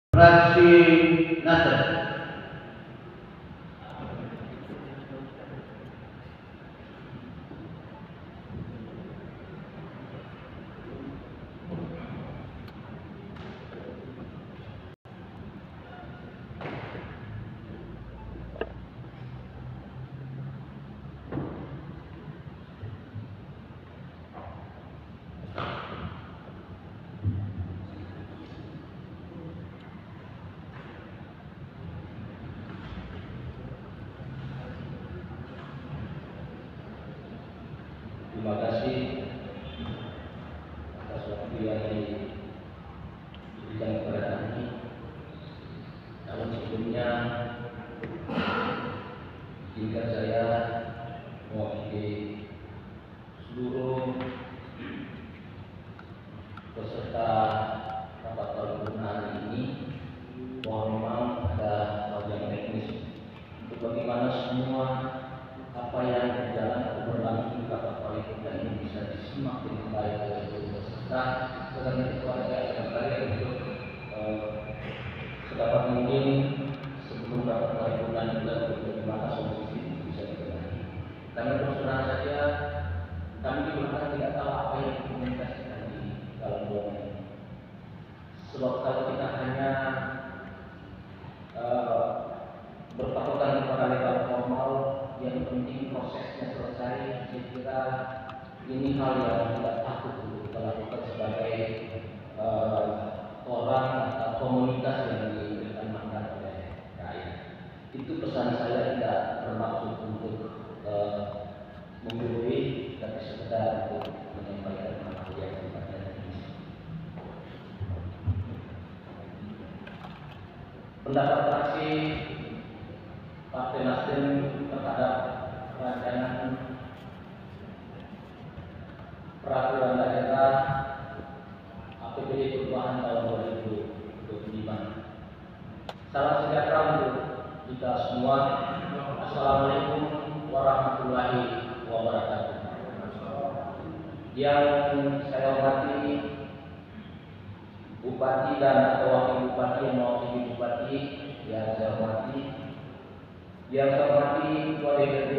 Fraksi Nasdem. Terima kasih atas waktu yang diberikan kepada kami. Namun sebelumnya, izinkan saya mewakili seluruh peserta rapat paripurna hari ini. Mohon maaf ada hal yang teknis untuk bagaimana semua apa yang berjalan atau berlangsung rapat paripurna ini bisa disimak dengan baik oleh seluruh peserta. Karena itu saya akan kalian untuk sedapat mungkin sebelum rapat paripurna dilakukan bagaimana solusi ini bisa dibenahi. Karena terus terang saja kami juga tidak tahu apa yang dikomunikasikan di dalam ruangan ini. Sebab kalau kita hanya berpatokan kepada legal formal, yang penting prosesnya selesai, saya kira ini hal yang tidak patut untuk kita lakukan sebagai orang atau komunitas yang diberikan mandat oleh rakyat. Itu pesan saya, tidak bermaksud untuk menggurui, tapi sekedar untuk menyampaikan hal yang sifatnya teknis. Pendapat fraksi Partai Nasdem terhadap rancangan peraturan daerah APBD perubahan tahun 2025. Salam sejahtera untuk kita semua. Assalamualaikum warahmatullahi wabarakatuh. Yang saya hormati Bupati dan atau Wakil Bupati yang mewakili Bupati, yang saya hormati, Ketua DPRD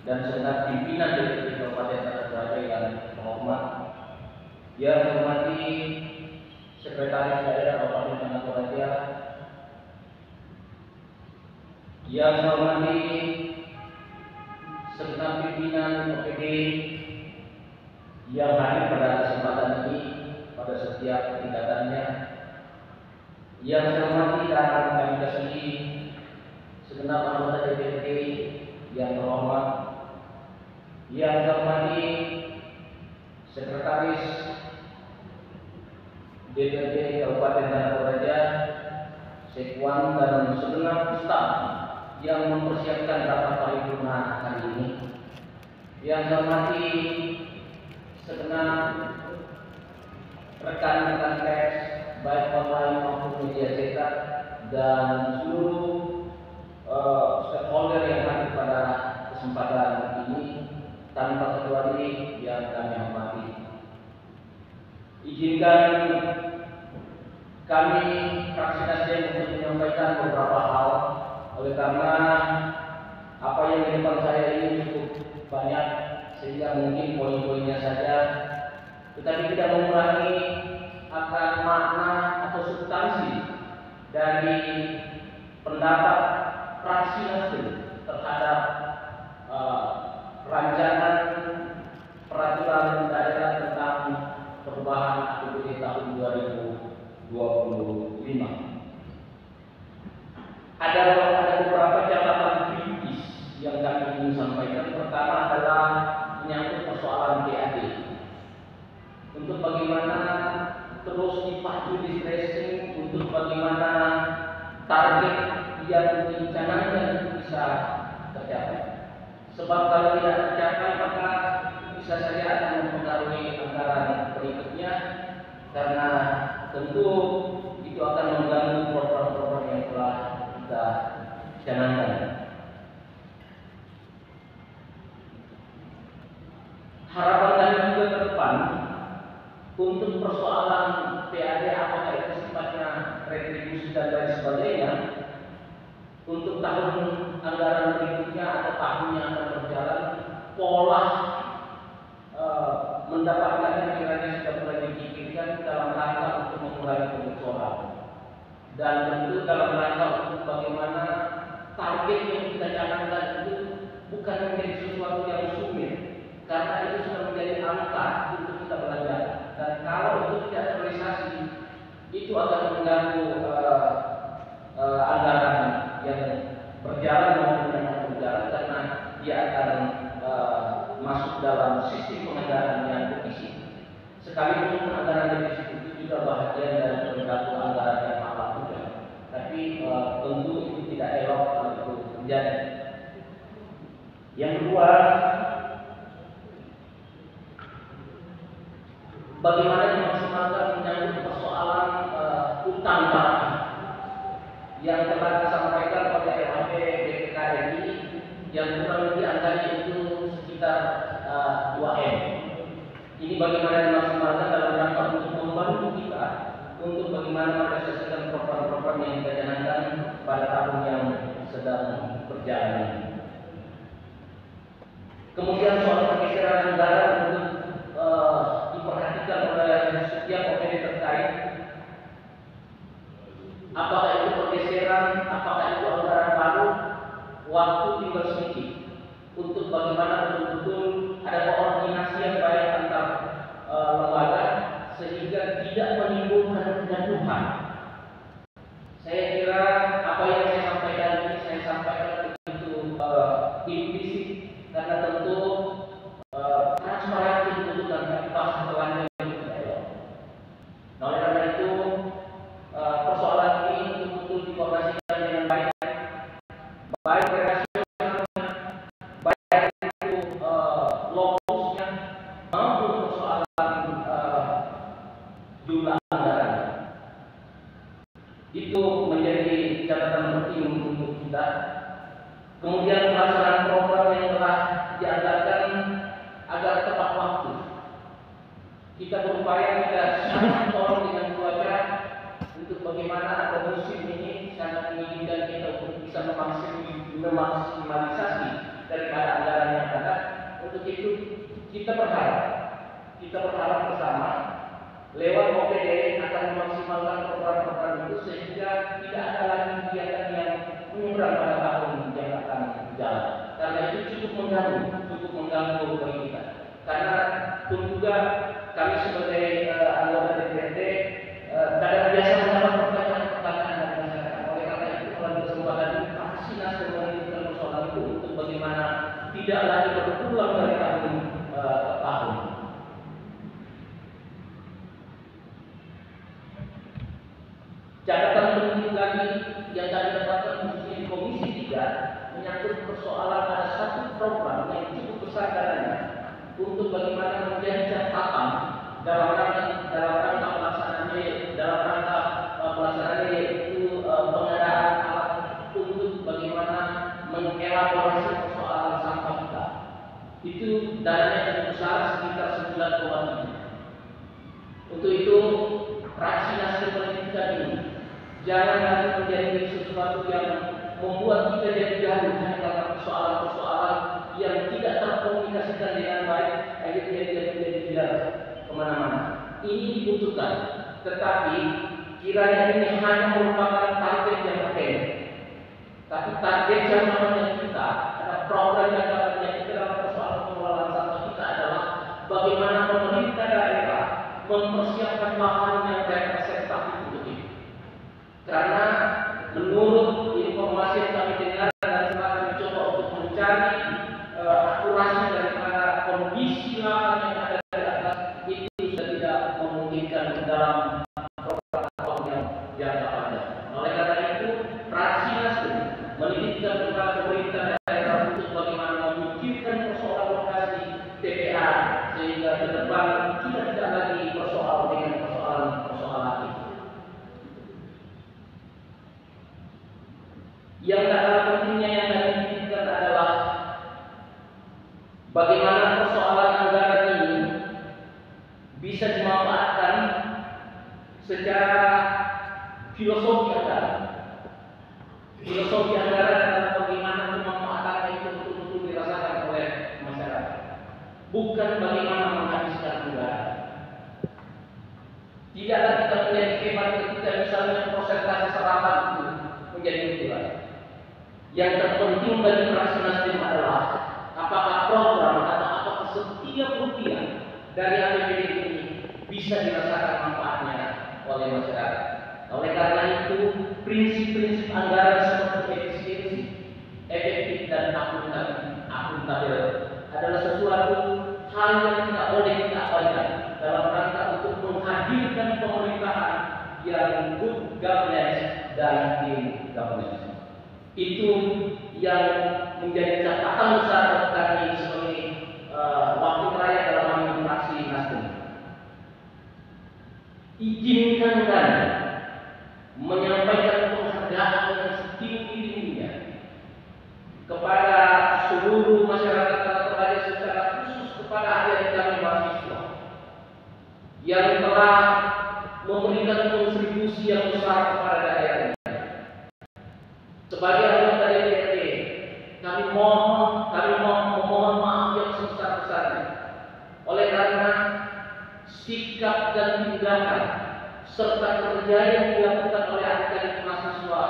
dan segenap pimpinan DPRD Kabupaten Tanah Toraja yang terhormat, yang saya hormati Sekretaris Daerah Kabupaten Tanah Toraja, yang saya hormati segenap pimpinan OPD yang hadir pada kesempatan ini pada setiap tingkatannya, yang saya hormati dan kami kasihi segenap anggota DPRD yang terhormat, yang saya hormati Sekretaris DPRD Kabupaten Tanah Toraja, Sekwan dan segenap staf yang mempersiapkan rapat paripurna hari ini, yang saya hormati segenap rekan-rekan pers baik online maupun media cetak dan seluruh stakeholder yang hadir pada kesempatan ini tanpa kecuali yang kami hormati. Izinkan kami fraksi Nasdem untuk menyampaikan beberapa hal, oleh karena apa yang di depan saya ini cukup banyak sehingga mungkin poin-poinnya saja, tetapi tidak mengurangi akan makna atau substansi dari pendapat fraksi Nasdem terhadap rancangan peraturan daerah tentang perubahan APBD tahun 2025. Ada beberapa catatan kritis yang kami ingin sampaikan. Pertama adalah menyangkut persoalan PAD. Untuk bagaimana terus dipacu diskresi untuk bagaimana target yang dicanangkan itu bisa tercapai. Sebab kalau tidak tercapai maka bisa saja akan mempengaruhi anggaran berikutnya, karena tentu itu akan mengganggu program-program yang telah kita canangkan. Harapan kami juga ke depan untuk persoalan PAD apakah itu sifatnya dan lain sebagainya, untuk tahun anggaran berikutnya atau tahun yang akan berjalan, pola mendapatkan kiranya sudah mulai dipikirkan dalam rangka untuk mengurangi kebocoran, dan tentu dalam rangka untuk bagaimana target yang kita canangkan itu bukan menjadi sesuatu yang sumir, karena itu sudah menjadi angka untuk kita belajar, dan kalau itu tidak terrealisasi itu akan mengganggu anggaran yang berjalan maupun yang akan berjalan, karena dia akan masuk dalam sistem penganggaran yang defisit. Sekalipun anggaran defisit itu juga bahagian dari perilaku anggaran yang malah juga, tapi tentu itu tidak elok kalau itu terjadi. Yang kedua, bagaimana memaksimalkan menyangkut persoalan utang barang yang telah disampaikan oleh LHP BPKRI yang kurang lebih angkanya itu sekitar 2M. Ini bagaimana dimaksimalkan dalam rangka untuk membantu kita untuk bagaimana merealisasikan program-program yang kita canangkan pada tahun yang sedang berjalan. Kemudian soal pergeseran anggaran untuk diperhatikan oleh setiap OPD terkait. Apakah itu pergeseran, apakah itu anggaran baru, waktu tinggal sedikit untuk bagaimana betul-betul ada koordinasi yang baik antar lembaga sehingga tidak menimbulkan kegaduhan. Saya kira apa yang saya sampaikan ini saya sampaikan begitu implisit, karena tentu transparansi dibutuhkan, tapi pas setelahnya itu tidak elok. Nah, oleh karena itu persoalan ini betul-betul dikoordinasikan dengan baik relasional, baik itu lokusnya maupun persoalan jumlah anggaran. Itu menjadi catatan penting untuk kita. Kemudian pelaksanaan program yang telah dianggarkan agar tepat waktu. Kita berupaya tidak sangat tolong dengan cuaca untuk bagaimana ada musim ini sangat menginginkan kita untuk bisa memaksimalisasi daripada anggaran yang ada. Untuk itu kita berharap bersama lewat OPD akan memaksimalkan program-program itu sehingga tidak ada lagi kegiatan yang menyeberang pada tahun yang akan berjalan. Karena itu cukup mengganggu bagi kita. Karena pun juga kami sebagai anggota DPRD kadang biasa mendapat pertanyaan dari masyarakat. Oleh karena itu dalam kesempatan ini pasti Nasdem menunjukkan persoalan itu untuk bagaimana tidak lagi berulang dari tahun ke tahun. Catatan penting lagi yang kami dapatkan khususnya di Komisi 3 menyangkut persoalan ada satu program yang cukup besar dananya untuk bagaimana menjadi catatan dalam rangka pelaksanaan yaitu pengadaan alat untuk bagaimana mengelaborasi persoalan sampah kita. Itu dananya cukup besar sekitar 9,7. Untuk itu fraksi Nasdem menentukan ini jangan lagi menjadi sesuatu yang membuat kita jadi gaduh hanya karena persoalan-persoalan yang tidak terkomunikasikan dengan baik, akhirnya dia menjadi tidak kemana-mana. Ini dibutuhkan, tetapi kiranya ini hanya merupakan target yang pendek. Tapi target jangka kita, ada program jangka kita dalam persoalan pengelolaan sampah kita adalah bagaimana pemerintah daerah mempersiapkan lahan yang representatif untuk itu. Karena menurut informasi yang kami dengar dan kami mencoba untuk mencari akurasi daripada kondisi lahan yang ada di atas, itu sudah tidak memungkinkan dalam program yang jangka panjang. Oleh karena itu, fraksi Nasdem menitipkan kepada pemerintah daerah untuk bagaimana memikirkan persoalan lokasi TPA sehingga ke depan kita tidak lagi persoalan dengan persoalan itu. Yang tak kalah pentingnya yang kami pikirkan adalah bagaimana persoalan anggaran ini bisa dimanfaatkan secara filosofi anggaran. Filosofi anggaran adalah bagaimana pemanfaatan itu betul-betul dirasakan oleh masyarakat, bukan bagaimana menghabiskan anggaran. Tidaklah kita menjadi hebat ketika misalnya persentase serapan itu menjadi ukuran. Yang terpenting bagi fraksi Nasdem adalah apakah program atau apakah setiap rupiah dari APBD ini bisa dirasakan manfaatnya oleh masyarakat. Oleh karena itu, prinsip-prinsip anggaran seperti efisiensi, efektif dan akuntabel adalah sesuatu hal yang tidak boleh kita abaikan dalam rangka untuk menghadirkan pemerintahan yang good governance dan clean governance. Itu yang menjadi catatan besar kami sebagai wakil rakyat dalam administrasi Nasdem. Izinkan kami menyampaikan penghargaan yang setinggi-tingginya kepada seluruh masyarakat Kota secara khusus kepada adik kami mahasiswa yang telah memberikan kontribusi yang besar kepada daerah. Sebagai anggota DPRD, kami memohon maaf yang sebesar-besarnya oleh karena sikap dan tindakan serta kerja yang dilakukan oleh adik-adik mahasiswa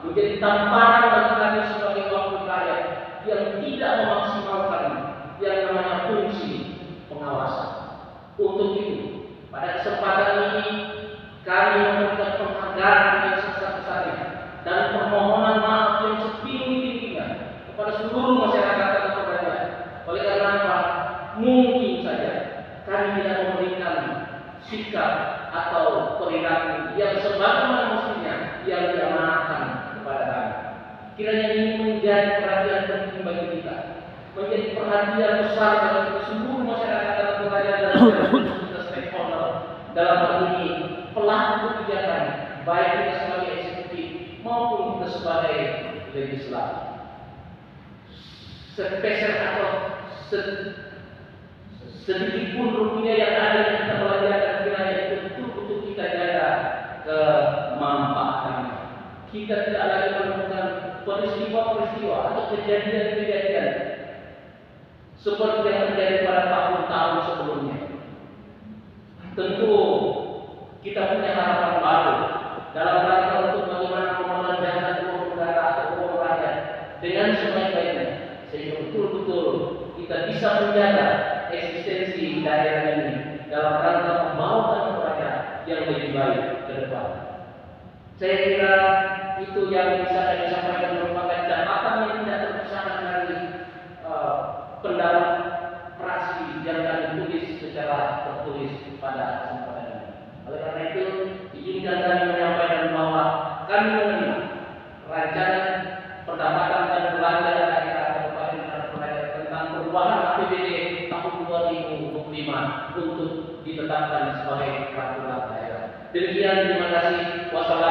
menjadi tamparan bagi kami sebagai wakil rakyat yang tidak memaksimalkan yang namanya fungsi pengawasan. Untuk itu, pada kesempatan ini kami memberikan penghargaan yang sebesar-besarnya dan permohonan maaf yang setinggi-tingginya kepada seluruh masyarakat Kota Surabaya. Oleh karena apa? Mungkin saja kami tidak memberikan sikap atau perilaku yang sebagaimana mestinya yang diamanahkan kepada kami. Kiranya ini menjadi perhatian penting bagi kita, menjadi perhatian besar bagi seluruh masyarakat Kota Surabaya dan kita stakeholder dalam hal ini pelaku kebijakan, baik kita sebagai eksekutif maupun kita sebagai legislatif. Sepeser atau sedikit pun rupiah yang ada yang kita belanjakan kiranya itu betul-betul kita jaga kemanfaatan. Kita tidak lagi menemukan peristiwa-peristiwa atau kejadian-kejadian seperti yang terjadi pada tahun-tahun sebelumnya. Tentu kita punya harapan baru dalam rangka untuk bagaimana memanfaatkan uang negara atau uang rakyat dengan sebaik-baiknya, sehingga betul-betul kita bisa menjaga eksistensi daerah ini dalam rangka membawa rakyat yang lebih baik ke depan. Saya kira itu yang bisa saya sampaikan merupakan catatan yang tidak terpisahkan dari pendapat fraksi yang kami tulis secara tertulis pada kesempatan ini. Oleh karena itu, izinkan kami menyampaikan bahwa kami menerima rancangan pendapatan dan belanja daerah Kabupaten Surabaya tentang perubahan APBD tahun 2025 untuk ditetapkan sebagai peraturan daerah. Demikian, terima kasih. Wassalamualaikum.